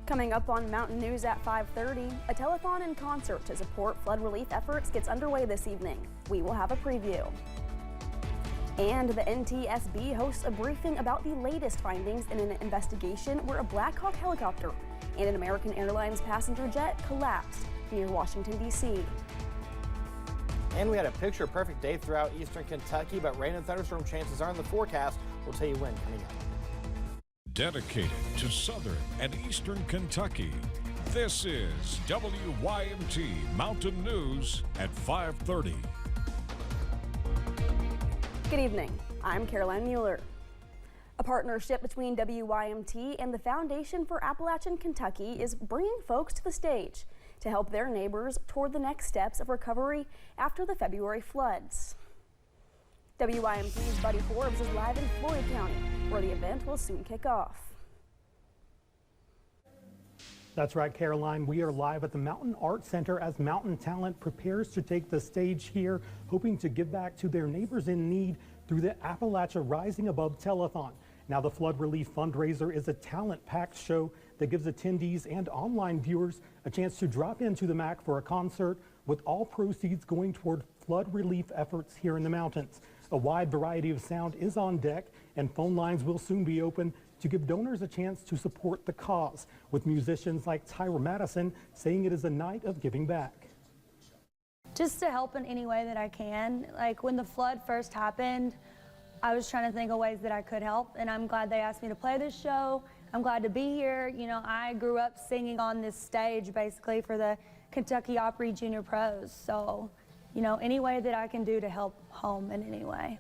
Coming up on Mountain News at 5:30, a telethon and concert to support flood relief efforts gets underway this evening. We will have a preview. And the NTSB hosts a briefing about the latest findings in an investigation where a Black Hawk helicopter and an American Airlines passenger jet collapsed near Washington, D.C. And we had a picture-perfect day throughout eastern Kentucky, but rain and thunderstorm chances are in the forecast. We'll tell you when coming up. Dedicated to southern and eastern Kentucky, this is WYMT Mountain News at 5:30. Good evening. I'm Caroline Mueller. A partnership between WYMT and the Foundation for Appalachian Kentucky is bringing folks to the stage to help their neighbors toward the next steps of recovery after the February floods. WYMT's Buddy Forbes is live in Floyd County, where the event will soon kick off. That's right, Caroline. We are live at the Mountain Art Center as Mountain Talent prepares to take the stage here, hoping to give back to their neighbors in need through the Appalachia Rising Above Telethon. Now, the flood relief fundraiser is a talent-packed show that gives attendees and online viewers a chance to drop into the MAC for a concert, with all proceeds going toward flood relief efforts here in the mountains. A wide variety of sound is on deck, and phone lines will soon be open to give donors a chance to support the cause, with musicians like Tyra Madison saying it is a night of giving back. Just to help in any way that I can. Like when the flood first happened, I was trying to think of ways that I could help, and I'm glad they asked me to play this show. I'm glad to be here. You know, I grew up singing on this stage basically for the Kentucky Opry Junior Pros. So, you know, any way that I can do to help home in any way.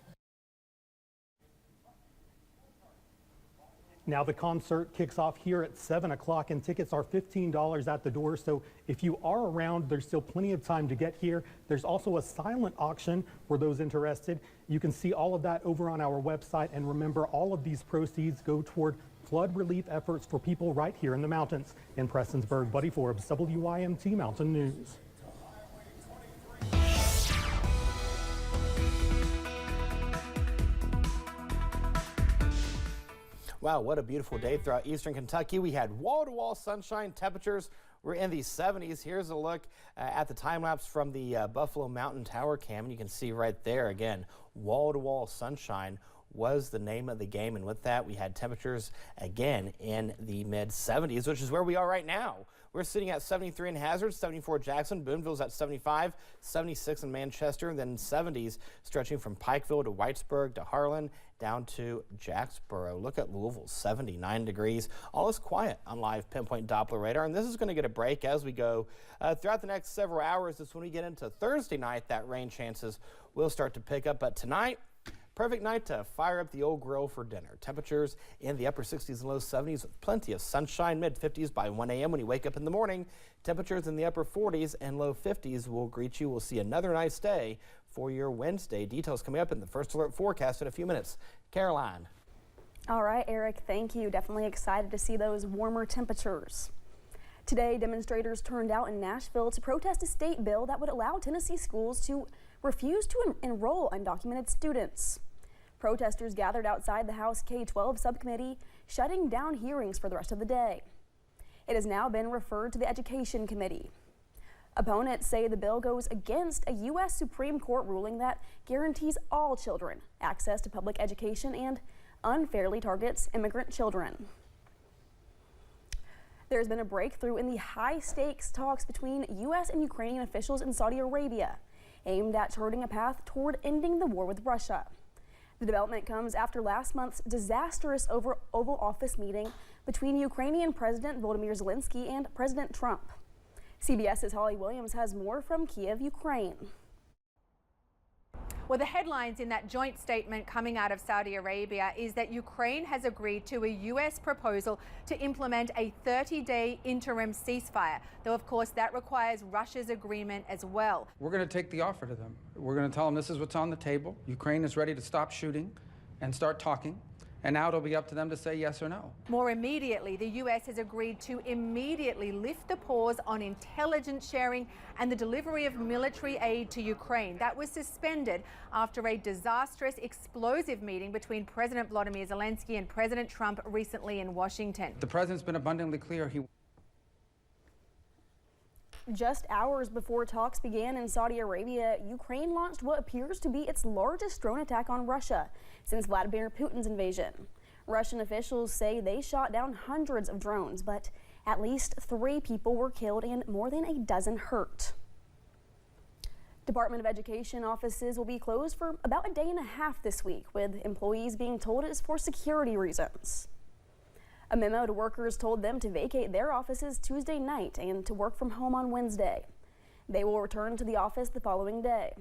Now the concert kicks off here at 7 o'clock and tickets are $15 at the door. So if you are around, there's still plenty of time to get here. There's also a silent auction for those interested. You can see all of that over on our website. And remember, all of these proceeds go toward flood relief efforts for people right here in the mountains. In Prestonsburg, Buddy Forbes, WYMT Mountain News. Wow, what a beautiful day throughout eastern Kentucky. We had wall-to-wall sunshine. Temperatures were in the 70s. Here's a look at the time lapse from the Buffalo Mountain Tower cam. And you can see right there again, wall-to-wall sunshine was the name of the game. And with that, we had temperatures again in the mid 70s, which is where we are right now. We're sitting at 73 in Hazard, 74 Jackson, Boonville's at 75, 76 in Manchester, and then 70s stretching from Pikeville to Whitesburg to Harlan down to Jacksboro. Look at Louisville, 79 degrees. All is quiet on live pinpoint Doppler radar, and this is going to get a break as we go throughout the next several hours. It's when we get into Thursday night that rain chances will start to pick up, but tonight, perfect night to fire up the old grill for dinner. Temperatures in the upper 60s and low 70s with plenty of sunshine, mid 50s by 1 a.m. when you wake up in the morning. Temperatures in the upper 40s and low 50s will greet you. We'll see another nice day for your Wednesday. Details coming up in the first alert forecast in a few minutes. Caroline. All right, Eric, thank you. Definitely excited to see those warmer temperatures. Today, demonstrators turned out in Nashville to protest a state bill that would allow Tennessee schools to refuse to enroll undocumented students. Protesters gathered outside the House K-12 subcommittee, shutting down hearings for the rest of the day. It has now been referred to the Education Committee. Opponents say the bill goes against a U.S. Supreme Court ruling that guarantees all children access to public education and unfairly targets immigrant children. There's been a breakthrough in the high-stakes talks between U.S. and Ukrainian officials in Saudi Arabia, aimed at charting a path toward ending the war with Russia. The development comes after last month's disastrous Oval Office meeting between Ukrainian President Volodymyr Zelensky and President Trump. CBS's Holly Williams has more from Kiev, Ukraine. Well, the headlines in that joint statement coming out of Saudi Arabia is that Ukraine has agreed to a U.S. proposal to implement a 30-day interim ceasefire, though of course that requires Russia's agreement as well. We're going to take the offer to them. We're going to tell them this is what's on the table. Ukraine is ready to stop shooting and start talking. And now it'll be up to them to say yes or no. More immediately, the U.S. has agreed to immediately lift the pause on intelligence sharing and the delivery of military aid to Ukraine. That was suspended after a disastrous, explosive meeting between President Volodymyr Zelensky and President Trump recently in Washington. The president's been abundantly clear Just hours before talks began in Saudi Arabia, Ukraine launched what appears to be its largest drone attack on Russia since Vladimir Putin's invasion. Russian officials say they shot down hundreds of drones, but at least 3 people were killed and more than a dozen hurt. Department of Education offices will be closed for about a day and a half this week, with employees being told it is for security reasons. A memo to workers told them to vacate their offices Tuesday night and to work from home on Wednesday. They will return to the office the following day.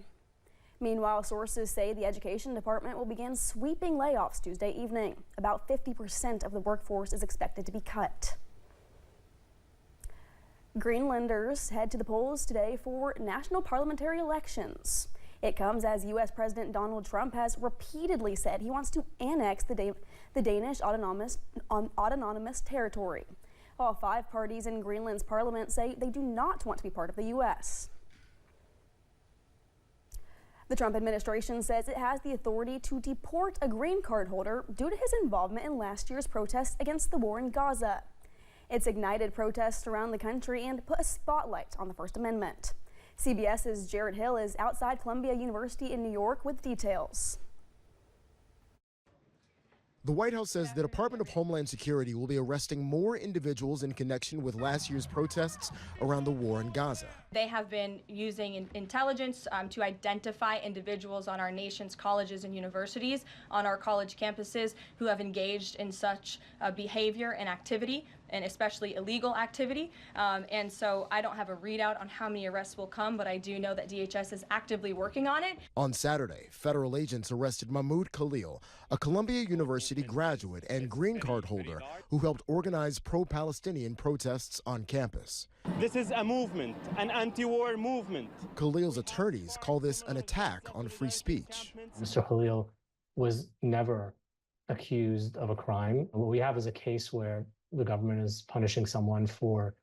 Meanwhile, sources say the Education Department will begin sweeping layoffs Tuesday evening. About 50% of the workforce is expected to be cut. Greenlanders head to the polls today for national parliamentary elections. It comes as U.S. President Donald Trump has repeatedly said he wants to annex the Danish autonomous territory, while 5 parties in Greenland's parliament say they do not want to be part of the U.S. The Trump administration says it has the authority to deport a green card holder due to his involvement in last year's protests against the war in Gaza. It's ignited protests around the country and put a spotlight on the First Amendment. CBS's Jared Hill is outside Columbia University in New York with details. The White House says the Department of Homeland Security will be arresting more individuals in connection with last year's protests around the war in Gaza. They have been using intelligence to identify individuals on our nation's colleges and universities, on our college campuses, who have engaged in such behavior and activity, and especially illegal activity. And so I don't have a readout on how many arrests will come, but I do know that DHS is actively working on it. On Saturday, federal agents arrested Mahmoud Khalil, a Columbia University graduate and green card holder who helped organize pro-Palestinian protests on campus. This is a movement, an anti-war movement. Khalil's attorneys call this an attack on free speech. Mr. Khalil was never accused of a crime. What we have is a case where the government is punishing someone for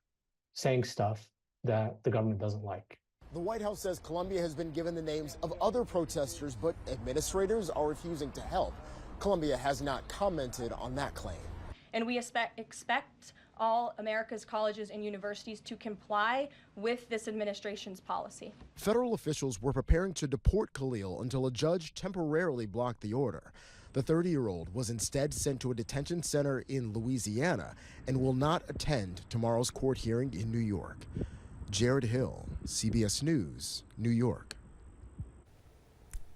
saying stuff that the government doesn't like. The White House says Columbia has been given the names of other protesters, but administrators are refusing to help. Columbia has not commented on that claim. And we expect all America's colleges and universities to comply with this administration's policy. Federal officials were preparing to deport Khalil until a judge temporarily blocked the order. The 30-year-old was instead sent to a detention center in Louisiana and will not attend tomorrow's court hearing in New York. Jared Hill, CBS News, New York.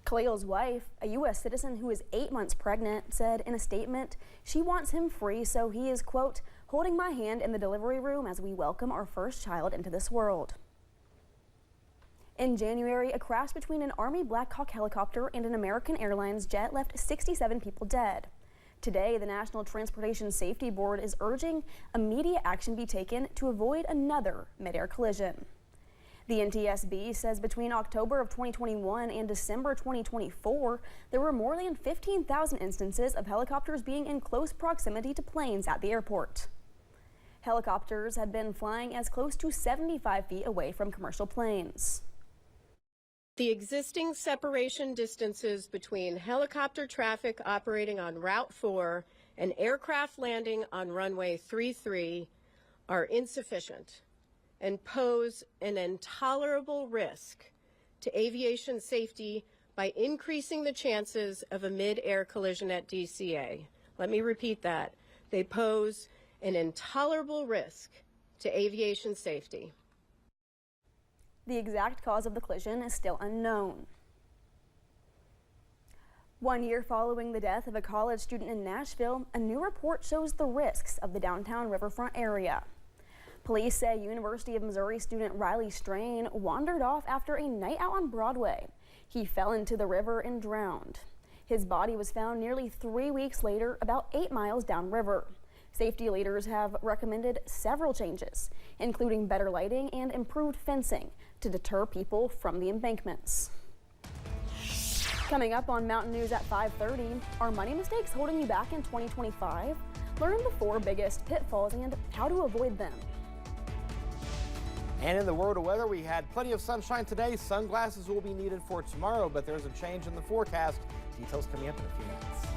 Khalil's wife, a U.S. citizen who is 8 months pregnant, said in a statement she wants him free, so he is, quote, holding my hand in the delivery room as we welcome our first child into this world. In January, a crash between an Army Black Hawk helicopter and an American Airlines jet left 67 people dead. Today, the National Transportation Safety Board is urging immediate action be taken to avoid another mid-air collision. The NTSB says between October of 2021 and December 2024, there were more than 15,000 instances of helicopters being in close proximity to planes at the airport. Helicopters had been flying as close to 75 feet away from commercial planes. The existing separation distances between helicopter traffic operating on Route 4 and aircraft landing on runway 33 are insufficient and pose an intolerable risk to aviation safety by increasing the chances of a mid-air collision at DCA. Let me repeat that. They pose an intolerable risk to aviation safety. The exact cause of the collision is still unknown. 1 year following the death of a college student in Nashville, a new report shows the risks of the downtown riverfront area. Police say University of Missouri student Riley Strain wandered off after a night out on Broadway. He fell into the river and drowned. His body was found nearly 3 weeks later, about 8 miles downriver. Safety leaders have recommended several changes, including better lighting and improved fencing to deter people from the embankments. Coming up on Mountain News at 5:30, are money mistakes holding you back in 2025? Learn the 4 biggest pitfalls and how to avoid them. And in the world of weather, we had plenty of sunshine today. Sunglasses will be needed for tomorrow, but there's a change in the forecast. Details coming up in a few minutes.